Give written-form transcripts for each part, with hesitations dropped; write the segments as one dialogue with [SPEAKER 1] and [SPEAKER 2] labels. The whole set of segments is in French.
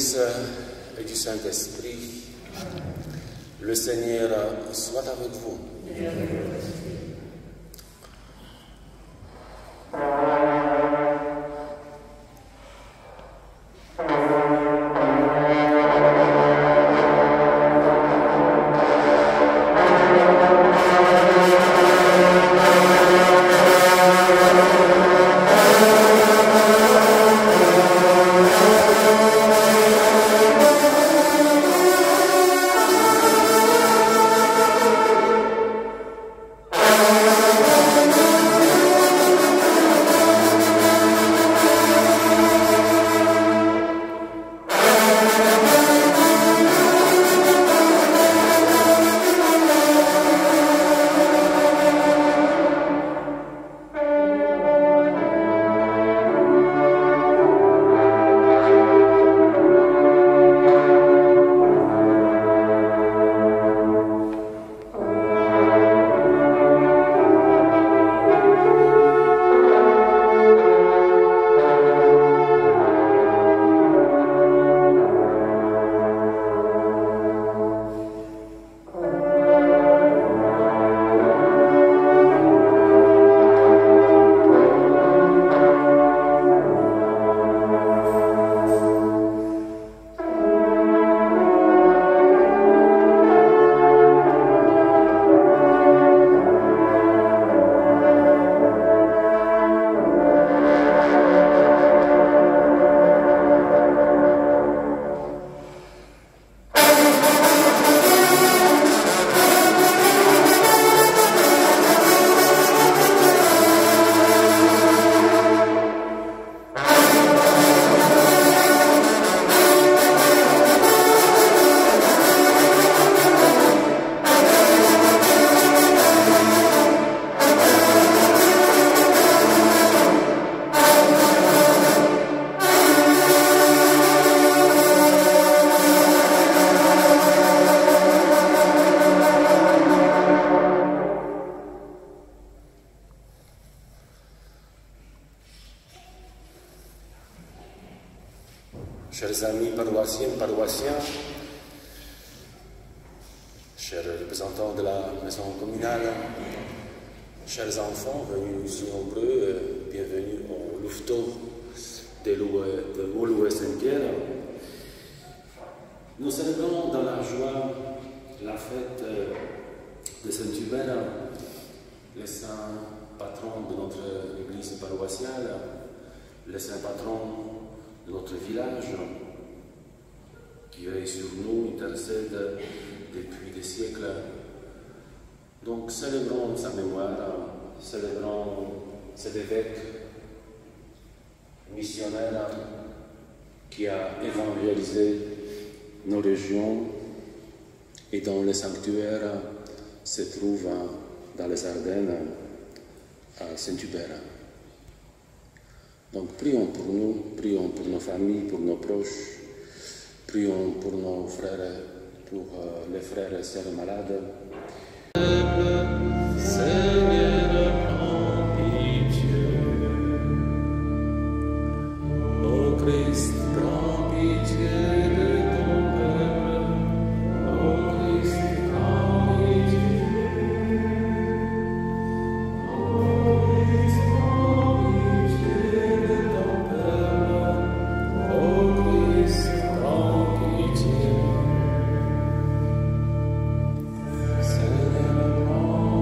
[SPEAKER 1] Fils et du Saint-Esprit, le Seigneur soit avec vous. Chers amis paroissiens, chers représentants de la maison communale, chers enfants venus si nombreux, bienvenue au louveteau de Woluwe-Saint-Pierre. Nous célébrons dans la joie la fête de Saint-Hubert, le saint patron de notre église paroissiale, le saint patron de notre village, qui veille sur nous, intercède depuis des siècles. Donc célébrons sa mémoire, célébrons cet évêque missionnaire qui a évangélisé nos régions et dont le sanctuaire se trouve dans les Ardennes, à Saint-Hubert. Donc prions pour nous, prions pour nos familles, pour nos proches, prions pour nos frères, pour les frères et sœurs malades. Seigneur, prends pitié. Ô Christ, prends pitié de ton peuple. Ô Christ, prends pitié. Seigneur, prends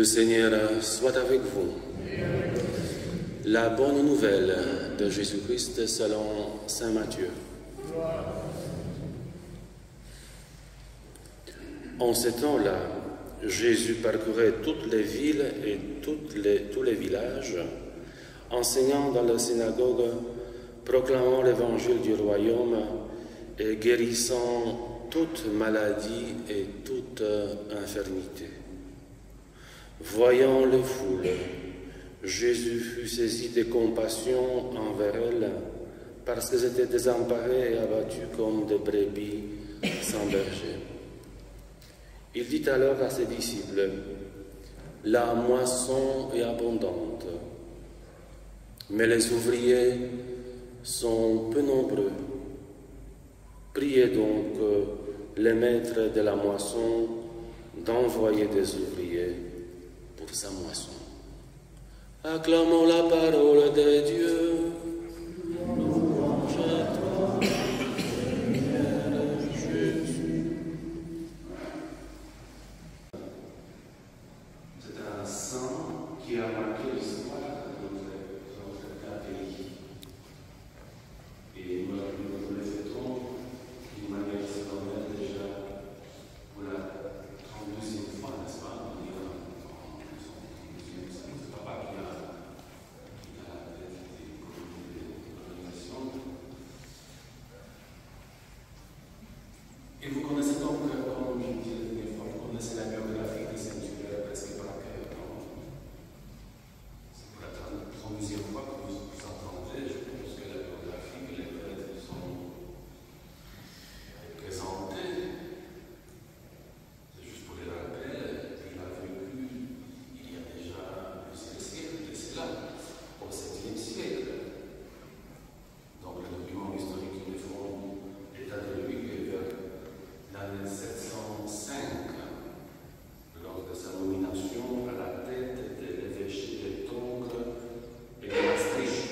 [SPEAKER 1] Seigneur soit avec vous. La bonne nouvelle de Jésus-Christ selon saint Matthieu. En ce temps-là, Jésus parcourait toutes les villes et tous les villages, enseignant dans la synagogue, proclamant l'évangile du royaume et guérissant toute maladie et toute infirmité. Voyant les foules, Jésus fut saisi de compassion envers elles, parce qu'elles étaient désemparées et abattues comme des brebis sans berger. Il dit alors à ses disciples, « La moisson est abondante, mais les ouvriers sont peu nombreux. Priez donc les maîtres de la moisson d'envoyer des ouvriers pour sa moisson. » Acclamons la parole de Dieu. Louange à toi, Seigneur Jésus. C'est un saint qui a marqué l'histoire de notre pays. Et nous le fêtons d'une manière solennelle déjà pour la 32e fois, n'est-ce pas? C'est papa qui a et vous connaissez donc, comme je disais la dernière fois, vous connaissez la biographie de Saint-Hubert presque par cœur. C'est pour la 32e fois que vous entendez, je pense que la biographie que les prêtres sont présentés. C'est juste pour les rappels, il a vécu il y a déjà plusieurs siècles de cela, au 7e siècle. Donc le document historique qui font l'état de lui que vers l'année 705, lors de sa nomination à la tête de l'évêché de Tongres et de Maastricht,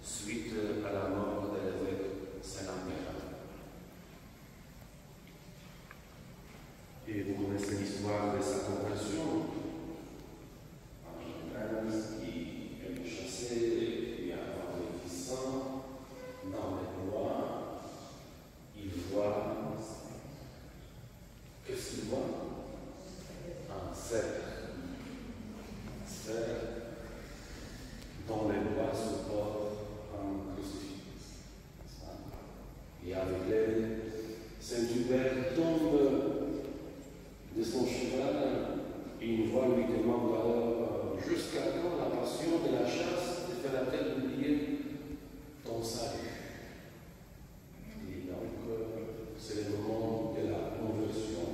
[SPEAKER 1] suite à la mort de l'évêque Saint-Lambert. Et vous connaissez l'histoire de sa conversion. Qui est chassé et puis avant les puissants dans les bois, il voit. Qu'est-ce qu'il voit? Un cerf. Dont les bois supportent un crucifix. Et avec l'aide, Saint-Hubert tombe de son cheval et une voix lui demande alors jusqu'à quand la passion de la chasse te fera-t-elle oublier ton salut? Et donc, c'est le moment de la conversion.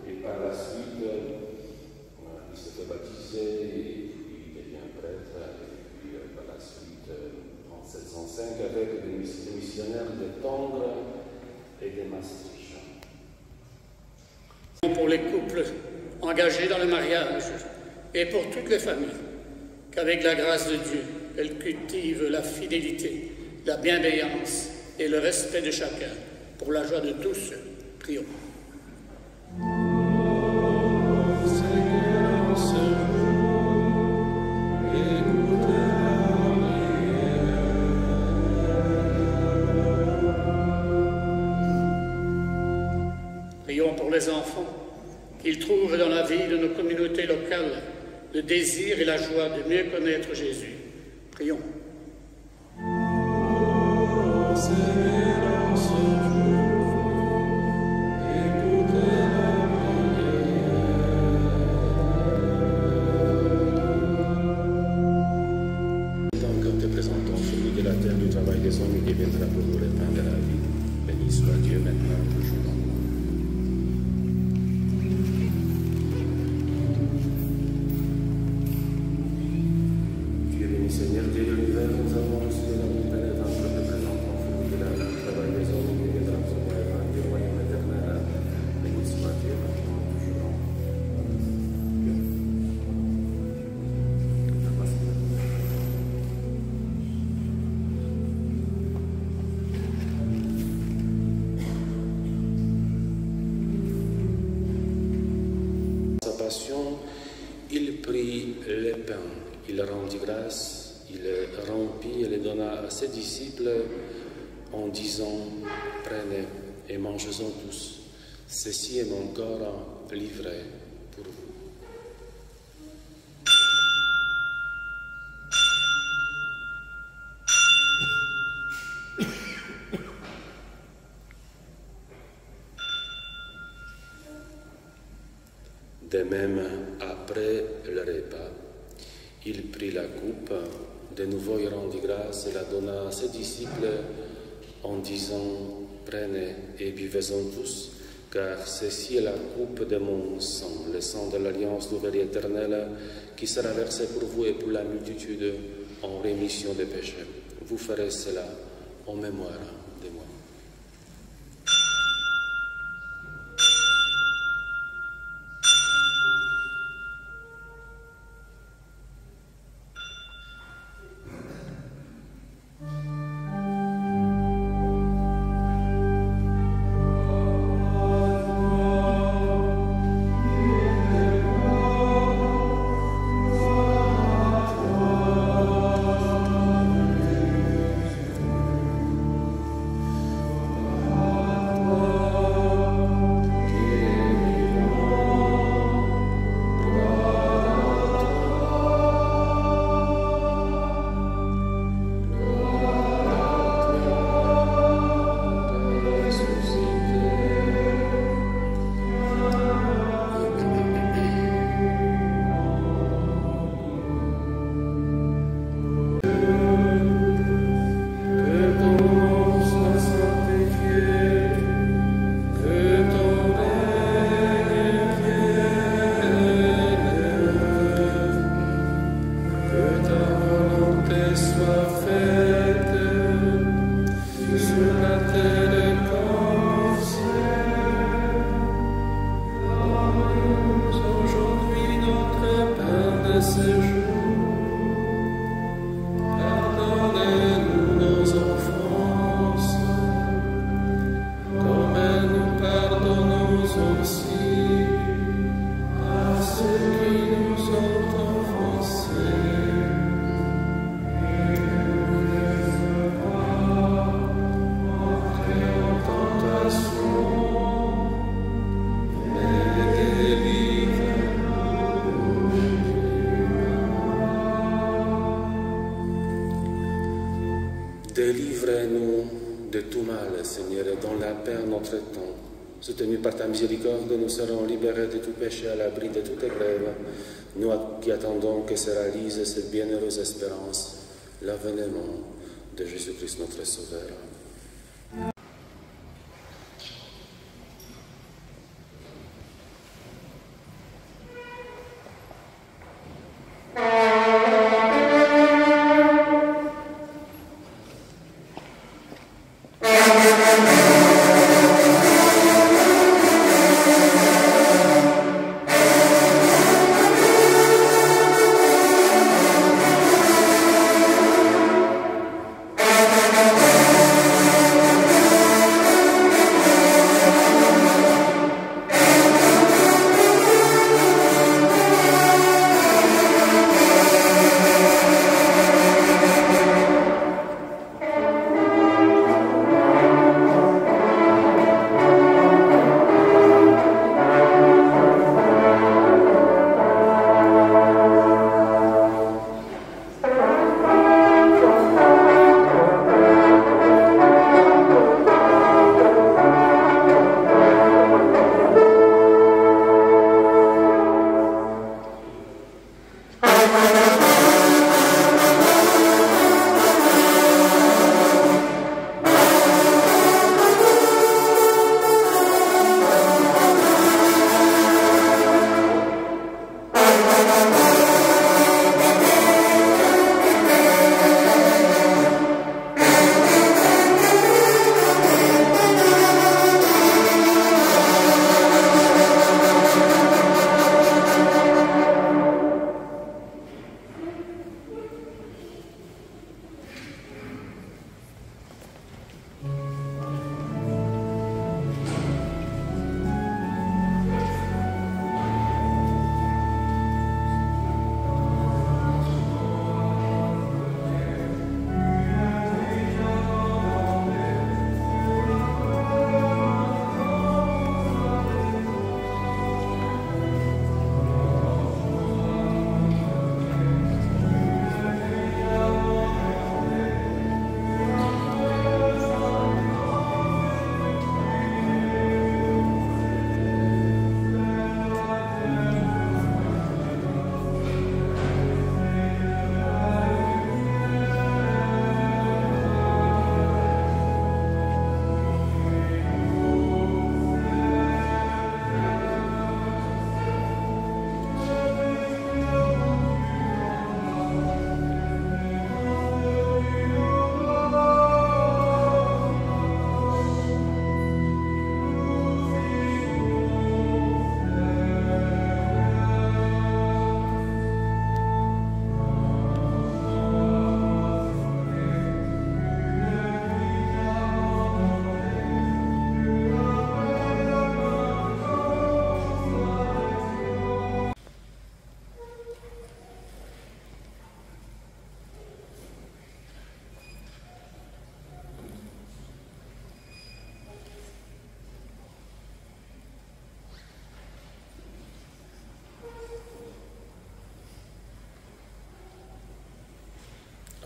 [SPEAKER 1] Et par la suite, il se fait baptiser, et il devient prêtre, et puis par la suite, en 705, avec des missionnaires de Tongres et de Maastricht.
[SPEAKER 2] Pour les couples engagés dans le mariage et pour toutes les familles, qu'avec la grâce de Dieu, elles cultivent la fidélité, la bienveillance et le respect de chacun, pour la joie de tous. Prions. Prions pour les enfants, qu'ils trouvent dans la vie de nos communautés locales le désir et la joie de mieux connaître Jésus. Prions.
[SPEAKER 1] Donc, te présentons celui de la terre du travail des hommes qui viendra pour nous le pain de la vie. Béni soit Dieu maintenant, toujours. Seigneur Dieu de l'univers, nous avons reçu de la vie pénétrante de présentons celui de la terre du travail des hommes qui viendra pour nous le pain du royaume éternel. Béni soit Dieu maintenant, toujours. il rendit grâce, il les rompit et les donna à ses disciples en disant, prenez et mangez-en tous, ceci est mon corps livré pour vous. De même, après le repas, il prit la coupe, de nouveau il rendit grâce et la donna à ses disciples en disant, prenez et buvez-en tous, car ceci est la coupe de mon sang, le sang de l'alliance nouvelle et éternelle, qui sera versé pour vous et pour la multitude en rémission des péchés. Vous ferez cela en mémoire de moi. Délivre-nous de tout mal, Seigneur, et dans la paix en notre temps. Soutenus par ta miséricorde, nous serons libérés de tout péché à l'abri de toute grève, nous qui attendons que se réalise cette bienheureuse espérance, l'avènement de Jésus-Christ notre Sauveur.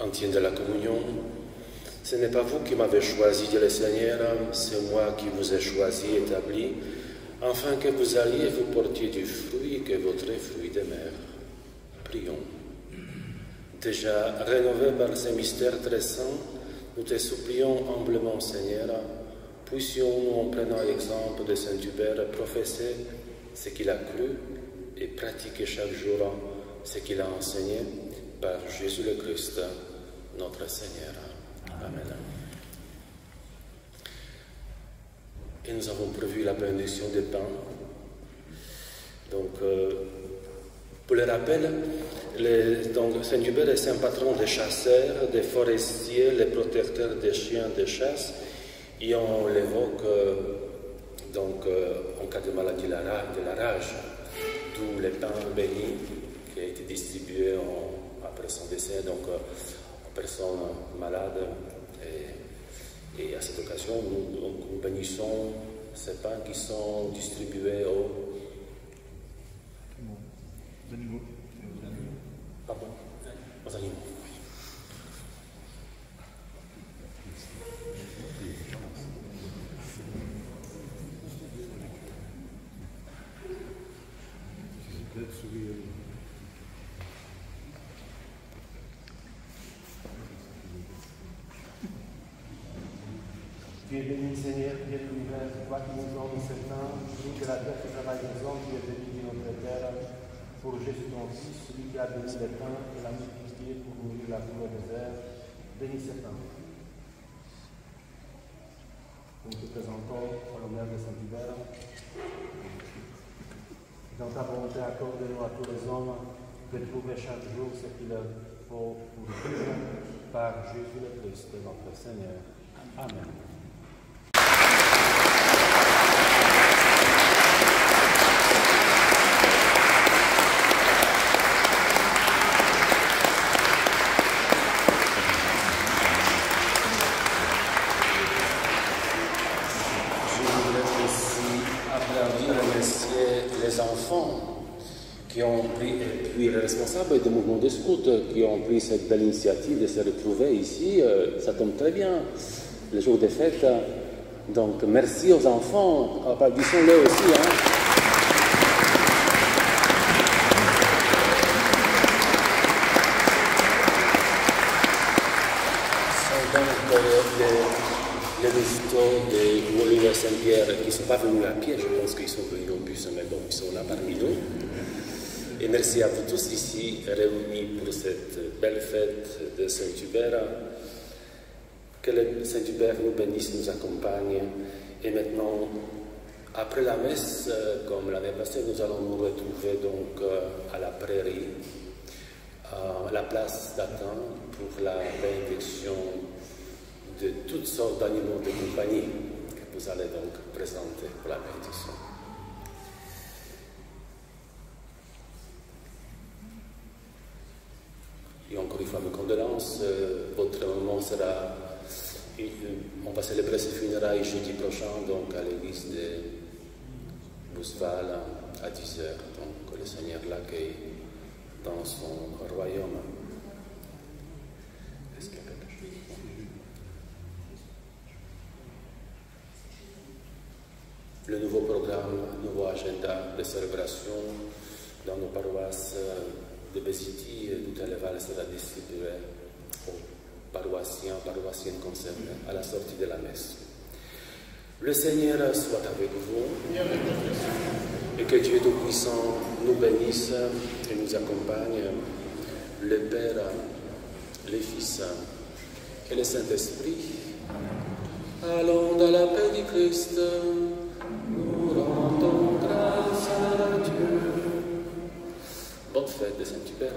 [SPEAKER 1] entier de la communion. Ce n'est pas vous qui m'avez choisi, dit le Seigneur, c'est moi qui vous ai choisi, établi, afin que vous alliez vous portiez du fruit, que votre fruit demeure. Prions. Déjà rénovés par ces mystères très saints, nous te supplions humblement, Seigneur, puissions-nous, en prenant l'exemple de Saint Hubert, professer ce qu'il a cru et pratiquer chaque jour ce qu'il a enseigné par Jésus le Christ, notre Seigneur. Amen. Et nous avons prévu la bénédiction des pains. Donc, pour le rappel, Saint Hubert est saint patron des chasseurs, des forestiers, les protecteurs des chiens de chasse, et on l'évoque en cas de maladie de la rage, d'où les pains bénis qui a été distribué après son décès, aux personnes malades. Et à cette occasion, nous bénissons ces pains qui sont distribués aux animaux. Pardon, aux animaux.
[SPEAKER 3] Tu es béni, Seigneur, Dieu de l'univers, toi qui nous donnes ce pain, celui que la terre qui travaille des hommes, tu es béni de notre terre, pour Jésus ton Fils, celui qui a béni le pain et l'a multiplié pour nourrir la foule des airs, bénis ce pain. Nous te présentons à l'honneur de Saint Hubert. Dans ta volonté, accorde-nous à tous les hommes de trouver chaque jour ce qu'il leur faut pour vivre par Jésus le Christ, notre Seigneur. Amen.
[SPEAKER 1] Qui ont pris, et puis les responsables du mouvement des scouts qui ont pris cette belle initiative de se retrouver ici, ça tombe très bien, le jour des fêtes. Donc merci aux enfants, applaudissons-les aussi. Ce sont donc les visiteurs de Olivier Saint-Pierre qui ne sont pas venus à pied, je pense qu'ils sont venus au bus, mais bon, ils sont là parmi nous. Et merci à vous tous ici réunis pour cette belle fête de Saint Hubert. Que le Saint Hubert nous bénisse, nous accompagne. Et maintenant, après la messe, comme l'année passée, nous allons nous retrouver donc à la prairie, à la place d'Athènes, pour la bénédiction de toutes sortes d'animaux de compagnie que vous allez donc présenter pour la bénédiction. Et encore une fois, mes condoléances. Votre moment sera. On va célébrer ses funérailles jeudi prochain, donc à l'église de Bousval à 10h. Donc le Seigneur l'accueille dans son royaume. Est-ce qu'il y a quelque chose? Le nouveau programme, nouveau agenda de célébration dans nos paroisses de Bézitis et d'Outel-les-Valles sera distribué aux paroissiens, paroissiennes concernés à la sortie de la messe. Le Seigneur soit avec vous et que Dieu Tout-Puissant nous bénisse et nous accompagne, le Père, le Fils et le Saint-Esprit. Allons dans la paix du Christ, nous rendons grâce à Dieu. Bonne fête de Saint Hubert.